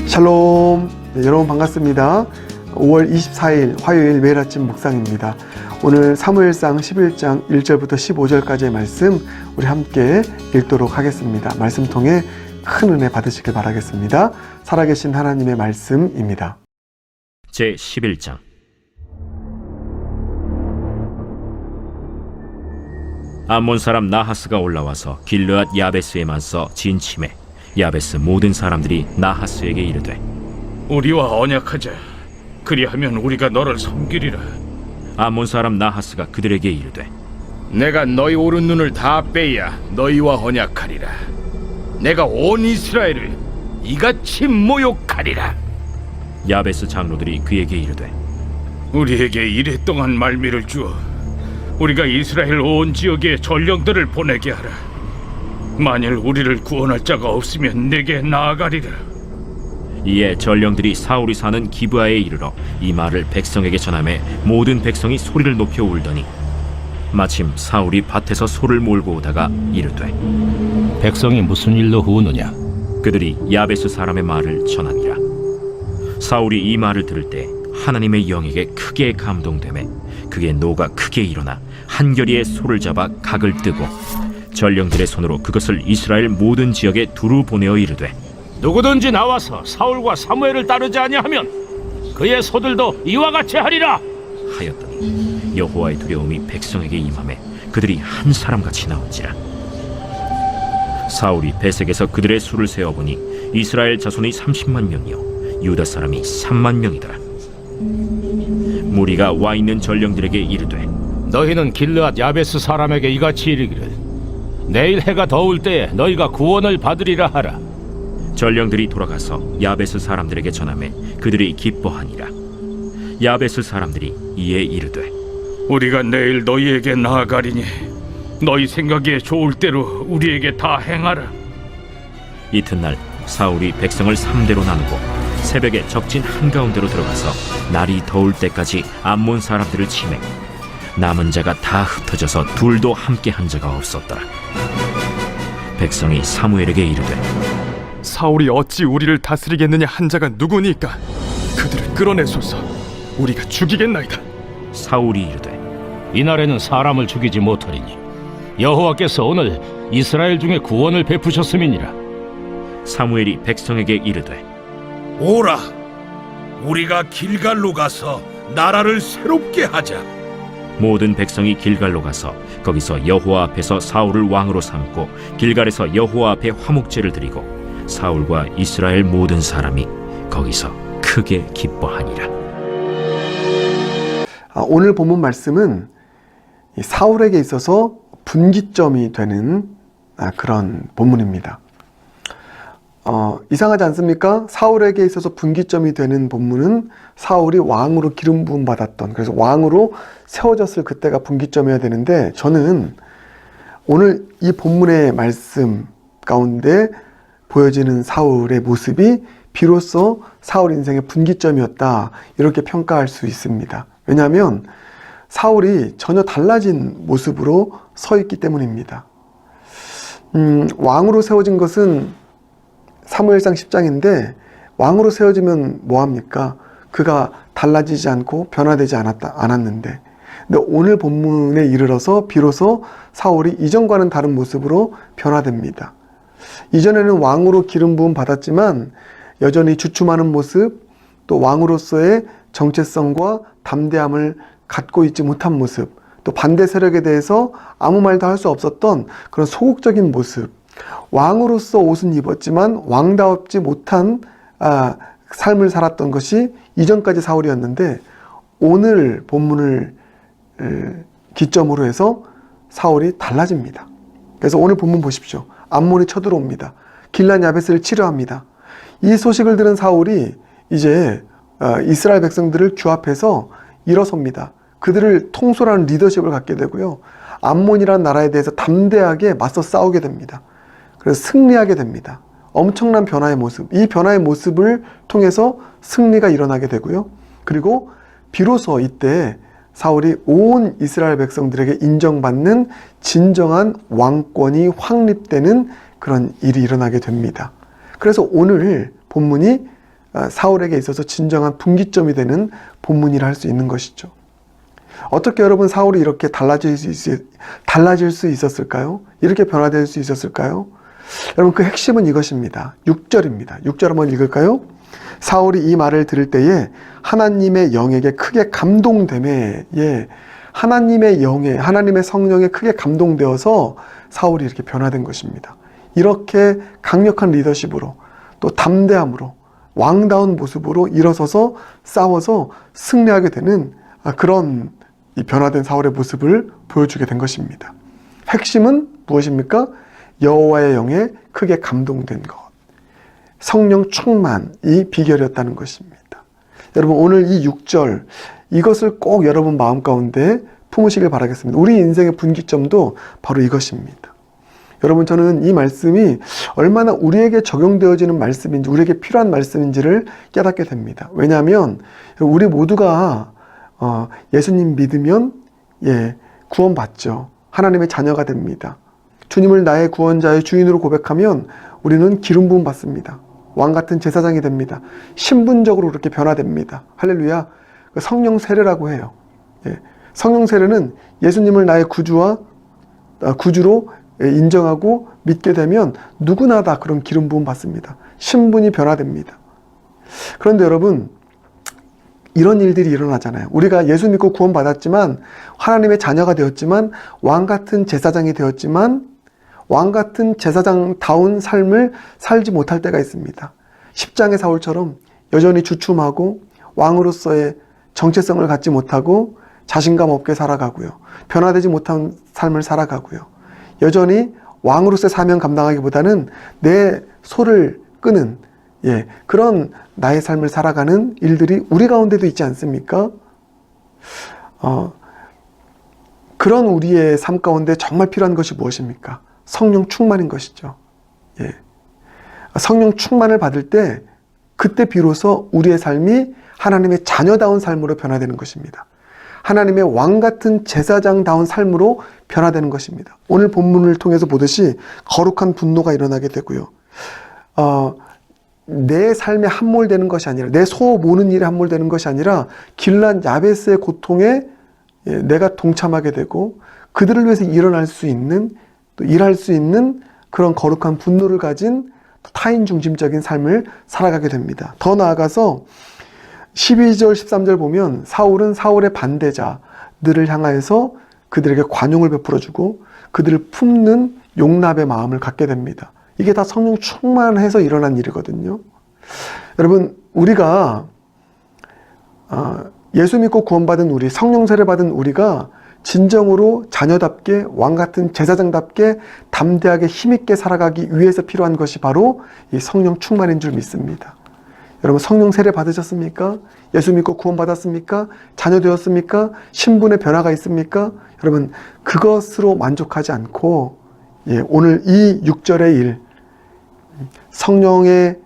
샬롬. 네, 여러분 반갑습니다. 5월 24일 화요일 매일 아침 묵상입니다. 오늘 사무엘상 11장 1절부터 15절까지의 말씀 우리 함께 읽도록 하겠습니다. 말씀 통해 큰 은혜 받으시길 바라겠습니다. 살아계신 하나님의 말씀입니다. 제11장. 암몬 사람 나하스가 올라와서 길르앗 야베스에 맞서 진침해 야베스 모든 사람들이 나하스에게 이르되, 우리와 언약하자. 그리하면 우리가 너를 섬기리라. 암몬 사람 나하스가 그들에게 이르되, 내가 너희 오른 눈을 다 빼야 너희와 언약하리라. 내가 온 이스라엘을 이같이 모욕하리라. 야베스 장로들이 그에게 이르되, 우리에게 이랫동안 말미를 주어 우리가 이스라엘 온 지역에 전령들을 보내게 하라. 만일 우리를 구원할 자가 없으면 내게 나아가리라. 이에 전령들이 사울이 사는 기브아에 이르러 이 말을 백성에게 전하매 모든 백성이 소리를 높여 울더니 마침 사울이 밭에서 소를 몰고 오다가 이르되, 백성이 무슨 일로 우느냐? 그들이 야베스 사람의 말을 전하니라. 사울이 이 말을 들을 때 하나님의 영에게 크게 감동되매 그의 노가 크게 일어나 한결이의 소를 잡아 각을 뜨고 전령들의 손으로 그것을 이스라엘 모든 지역에 두루 보내어 이르되, 누구든지 나와서 사울과 사무엘을 따르지 아니하면 그의 소들도 이와 같이 하리라 하였더니 여호와의 두려움이 백성에게 임하매 그들이 한 사람같이 나온지라. 사울이 베색에서 그들의 수를 세어보니 이스라엘 자손이 30만 명이요 유다 사람이 3만 명이더라. 무리가 와 있는 전령들에게 이르되, 너희는 길르앗 야베스 사람에게 이같이 이르기를, 내일 해가 더울 때에 너희가 구원을 받으리라 하라. 전령들이 돌아가서 야베스 사람들에게 전하매 그들이 기뻐하니라. 야베스 사람들이 이에 이르되, 우리가 내일 너희에게 나아가리니 너희 생각에 좋을 대로 우리에게 다 행하라. 이튿날 사울이 백성을 3대로 나누고 새벽에 적진 한가운데로 들어가서 날이 더울 때까지 암몬 사람들을 치매 남은 자가 다 흩어져서 둘도 함께 한 자가 없었더라. 백성이 사무엘에게 이르되, 사울이 어찌 우리를 다스리겠느냐 한 자가 누구니까? 그들을 끌어내소서. 우리가 죽이겠나이다. 사울이 이르되, 이날에는 사람을 죽이지 못하리니 여호와께서 오늘 이스라엘 중에 구원을 베푸셨음이니라. 사무엘이 백성에게 이르되, 오라, 우리가 길갈로 가서 나라를 새롭게 하자. 모든 백성이 길갈로 가서 거기서 여호와 앞에서 사울을 왕으로 삼고 길갈에서 여호와 앞에 화목제를 드리고 사울과 이스라엘 모든 사람이 거기서 크게 기뻐하니라. 오늘 본문 말씀은 사울에게 있어서 분기점이 되는 그런 본문입니다. 이상하지 않습니까? 사울에게 있어서 분기점이 되는 본문은 사울이 왕으로 기름 부음 받았던, 그래서 왕으로 세워졌을 그때가 분기점이어야 되는데, 저는 오늘 이 본문의 말씀 가운데 보여지는 사울의 모습이 비로소 사울 인생의 분기점이었다, 이렇게 평가할 수 있습니다. 왜냐하면 사울이 전혀 달라진 모습으로 서 있기 때문입니다. 왕으로 세워진 것은 사무엘상 10장인데 왕으로 세워지면 뭐합니까? 그가 달라지지 않고 변화되지 않았는데, 근데 오늘 본문에 이르러서 비로소 사울이 이전과는 다른 모습으로 변화됩니다. 이전에는 왕으로 기름 부음 받았지만 여전히 주춤하는 모습, 또 왕으로서의 정체성과 담대함을 갖고 있지 못한 모습, 또 반대 세력에 대해서 아무 말도 할 수 없었던 그런 소극적인 모습, 왕으로서 옷은 입었지만 왕다웠지 못한 삶을 살았던 것이 이전까지 사울이었는데, 오늘 본문을 기점으로 해서 사울이 달라집니다. 그래서 오늘 본문 보십시오. 암몬이 쳐들어옵니다. 길란 야베스를 치료합니다. 이 소식을 들은 사울이 이제 이스라엘 백성들을 규합해서 일어섭니다. 그들을 통솔하는 리더십을 갖게 되고요, 암몬이라는 나라에 대해서 담대하게 맞서 싸우게 됩니다. 그래서 승리하게 됩니다. 엄청난 변화의 모습, 이 변화의 모습을 통해서 승리가 일어나게 되고요, 그리고 비로소 이때 사울이 온 이스라엘 백성들에게 인정받는 진정한 왕권이 확립되는 그런 일이 일어나게 됩니다. 그래서 오늘 본문이 사울에게 있어서 진정한 분기점이 되는 본문이라 할 수 있는 것이죠. 어떻게 여러분 사울이 이렇게 달라질 수 있었을까요? 이렇게 변화될 수 있었을까요? 여러분 그 핵심은 이것입니다. 6절입니다. 6절 한번 읽을까요? 사울이 이 말을 들을 때에 하나님의 영에게 크게 감동되매, 하나님의 영에, 하나님의 성령에 크게 감동되어서 사울이 이렇게 변화된 것입니다. 이렇게 강력한 리더십으로 또 담대함으로 왕다운 모습으로 일어서서 싸워서 승리하게 되는 그런 이 변화된 사울의 모습을 보여주게 된 것입니다. 핵심은 무엇입니까? 여호와의 영에 크게 감동된 것. 성령 충만이 비결이었다는 것입니다. 여러분 오늘 이 6절 이것을 꼭 여러분 마음 가운데 품으시길 바라겠습니다. 우리 인생의 분기점도 바로 이것입니다. 여러분 저는 이 말씀이 얼마나 우리에게 적용되어지는 말씀인지 우리에게 필요한 말씀인지를 깨닫게 됩니다. 왜냐하면 우리 모두가 예수님 믿으면 구원받죠. 하나님의 자녀가 됩니다. 주님을 나의 구원자의 주인으로 고백하면 우리는 기름 부음 받습니다. 왕같은 제사장이 됩니다. 신분적으로 그렇게 변화됩니다. 할렐루야. 성령 세례라고 해요. 성령 세례는 예수님을 나의 구주로 인정하고 믿게 되면 누구나 다 그런 기름 부음 받습니다. 신분이 변화됩니다. 그런데 여러분 이런 일들이 일어나잖아요. 우리가 예수 믿고 구원받았지만 하나님의 자녀가 되었지만 왕같은 제사장이 되었지만 왕같은 제사장다운 삶을 살지 못할 때가 있습니다. 10장의 사울처럼 여전히 주춤하고 왕으로서의 정체성을 갖지 못하고 자신감 없게 살아가고요. 변화되지 못한 삶을 살아가고요. 여전히 왕으로서의 사명 감당하기보다는 내 소를 끄는 그런 나의 삶을 살아가는 일들이 우리 가운데도 있지 않습니까? 그런 우리의 삶 가운데 정말 필요한 것이 무엇입니까? 성령 충만인 것이죠. 성령 충만을 받을 때 그때 비로소 우리의 삶이 하나님의 자녀다운 삶으로 변화되는 것입니다. 하나님의 왕같은 제사장다운 삶으로 변화되는 것입니다. 오늘 본문을 통해서 보듯이 거룩한 분노가 일어나게 되고요. 내 삶에 함몰되는 것이 아니라 내 소 모는 일에 함몰되는 것이 아니라 길란 야베스의 고통에 내가 동참하게 되고 그들을 위해서 일어날 수 있는 또 일할 수 있는 그런 거룩한 분노를 가진 타인 중심적인 삶을 살아가게 됩니다. 더 나아가서 12절 13절 보면 사울은 사울의 반대자들을 향하여서 그들에게 관용을 베풀어주고 그들을 품는 용납의 마음을 갖게 됩니다. 이게 다 성령 충만해서 일어난 일이거든요. 여러분 우리가 예수 믿고 구원받은 우리, 성령 세례 받은 우리가 진정으로 자녀답게 왕같은 제사장답게 담대하게 힘있게 살아가기 위해서 필요한 것이 바로 이 성령 충만인 줄 믿습니다. 여러분 성령 세례 받으셨습니까? 예수 믿고 구원받았습니까? 자녀 되었습니까? 신분의 변화가 있습니까? 여러분 그것으로 만족하지 않고 오늘 이 6절의 일 성령의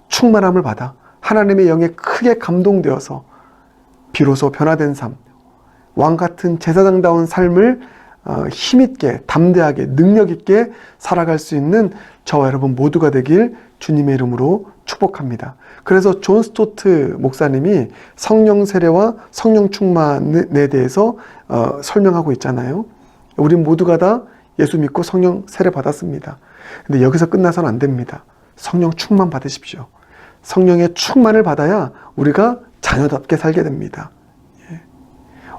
충만함을 받아 하나님의 영에 크게 감동되어서 비로소 변화된 삶, 왕같은 제사장다운 삶을 힘있게 담대하게 능력있게 살아갈 수 있는 저와 여러분 모두가 되길 주님의 이름으로 축복합니다. 그래서 존 스토트 목사님이 성령 세례와 성령 충만에 대해서 설명하고 있잖아요. 우리 모두가 다 예수 믿고 성령 세례 받았습니다. 근데 여기서 끝나서는 안 됩니다. 성령 충만 받으십시오. 성령의 충만을 받아야 우리가 자녀답게 살게 됩니다.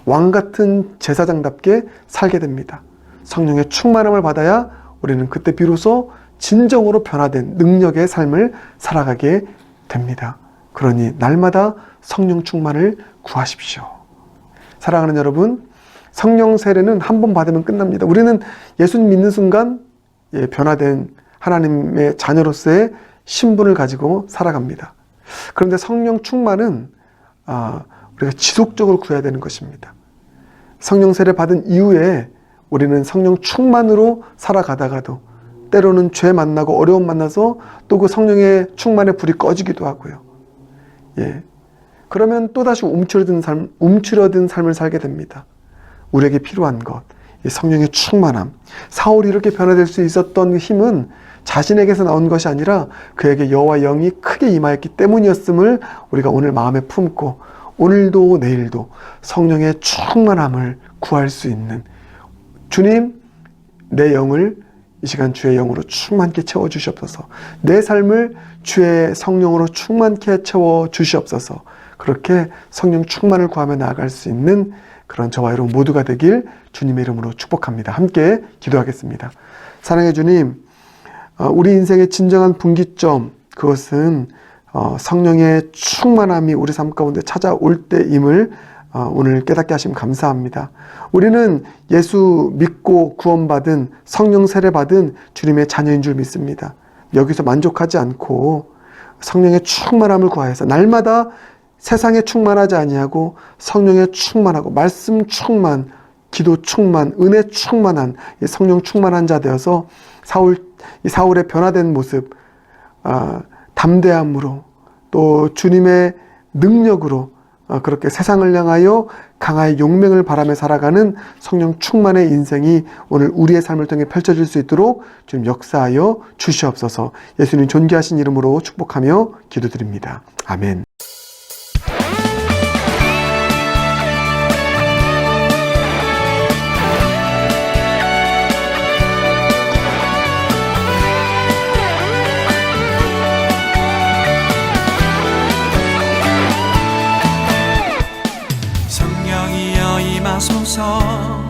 왕같은 제사장답게 살게 됩니다. 성령의 충만함을 받아야 우리는 그때 비로소 진정으로 변화된 능력의 삶을 살아가게 됩니다. 그러니 날마다 성령 충만을 구하십시오. 사랑하는 여러분, 성령 세례는 한 번 받으면 끝납니다. 우리는 예수님 믿는 순간 변화된 하나님의 자녀로서의 신분을 가지고 살아갑니다. 그런데 성령 충만은 우리가 지속적으로 구해야 되는 것입니다. 성령 세례 받은 이후에 우리는 성령 충만으로 살아가다가도 때로는 죄 만나고 어려움 만나서 또 그 성령의 충만의 불이 꺼지기도 하고요. 그러면 또다시 움츠러든 삶을 살게 됩니다. 우리에게 필요한 것, 이 성령의 충만함. 사울이 이렇게 변화될 수 있었던 힘은 자신에게서 나온 것이 아니라 그에게 여호와 영이 크게 임하였기 때문이었음을 우리가 오늘 마음에 품고 오늘도 내일도 성령의 충만함을 구할 수 있는, 주님, 내 영을 이 시간 주의 영으로 충만케 채워주시옵소서. 내 삶을 주의 성령으로 충만케 채워주시옵소서. 그렇게 성령 충만을 구하며 나아갈 수 있는 그런 저와 여러분 모두가 되길 주님의 이름으로 축복합니다. 함께 기도하겠습니다. 사랑의 주님, 우리 인생의 진정한 분기점, 그것은 성령의 충만함이 우리 삶 가운데 찾아올 때임을 오늘 깨닫게 하시면 감사합니다. 우리는 예수 믿고 구원받은, 성령 세례받은 주님의 자녀인 줄 믿습니다. 여기서 만족하지 않고 성령의 충만함을 구하여서 날마다 세상에 충만하지 아니하고 성령에 충만하고 말씀 충만, 기도 충만, 은혜 충만한 이 성령 충만한 자 되어서 사울의 변화된 모습, 담대함으로 또 주님의 능력으로 그렇게 세상을 향하여 강하게 용맹을 바라며 살아가는 성령 충만의 인생이 오늘 우리의 삶을 통해 펼쳐질 수 있도록 주님 역사하여 주시옵소서. 예수님 존귀하신 이름으로 축복하며 기도드립니다. 아멘. 성령이여 임하소서.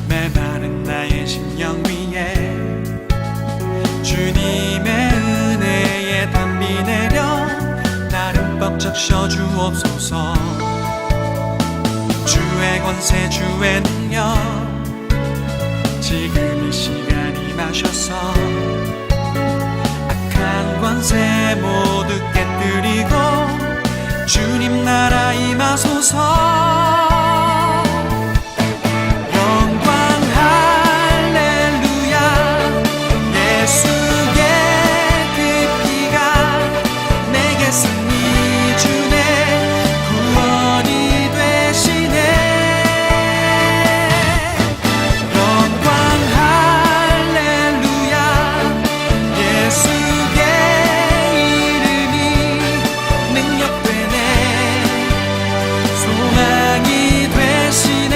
메마른 나의 심령 위에 주님의 은혜에 담비 내려 나를 벅적 셔주옵소서. 주의 권세 주의 능력 지금 이 시간 임하셔서 악한 권세 모두 깨뜨리고 주님 나라 임하소서. 영광 할렐루야. 예수의 그 피가 내게 승리 주네. 구원이 되시네. 영광 할렐루야. 예수의 이름이 능력되네. 소망이 되시네.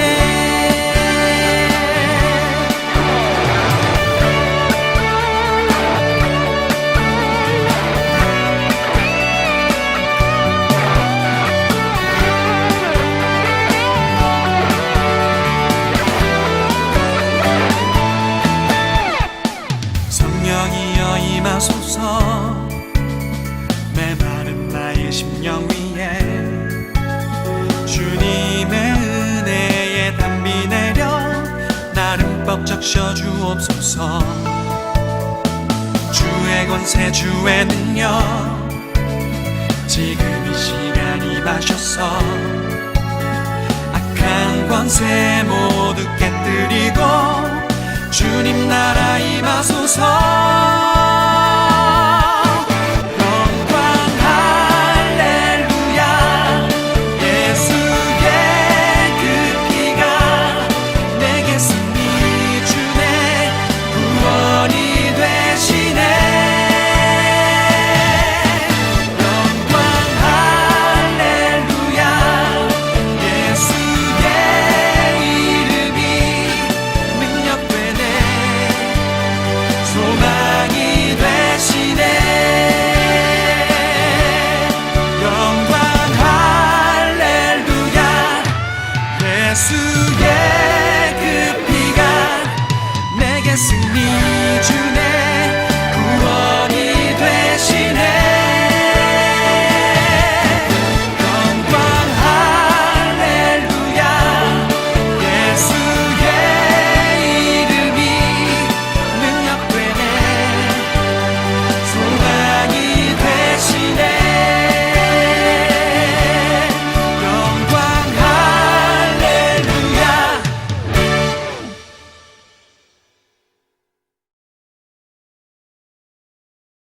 성령이여 임하소서. 메마른 나의 심령 위에 주님의 은혜에 담비 내려 나를 벅적 셔주옵소서. 주의 권세 주의 능력 지금 이 시간 임하셔서 악한 권세 모두 깨뜨리고 주님 나라 임하소서.